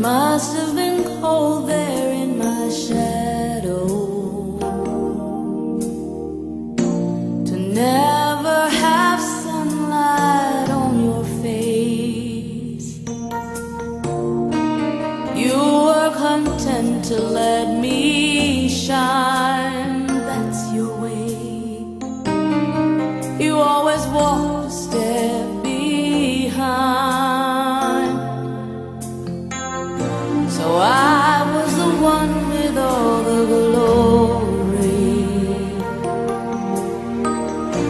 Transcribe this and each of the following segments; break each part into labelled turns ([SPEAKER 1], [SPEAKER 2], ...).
[SPEAKER 1] must have been cold there in my shadow, to never have sunlight on your face. You were content to let me shine, that's your way. You always walked a step behind. So I was the one with all the glory,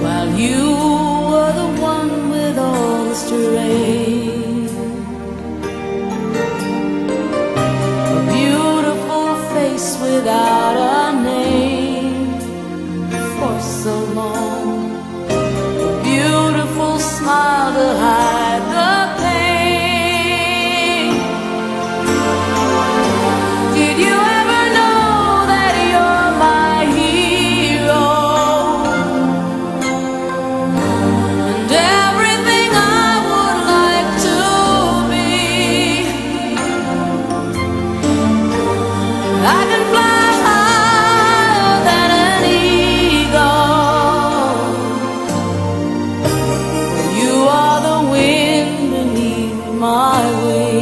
[SPEAKER 1] while you were the one with all the strength. A beautiful face without a name for so long, a beautiful smile to hide the pain. Did you ever know that you're my hero, and everything I would like to be? I can fly higher than an eagle. You are the wind beneath my wings.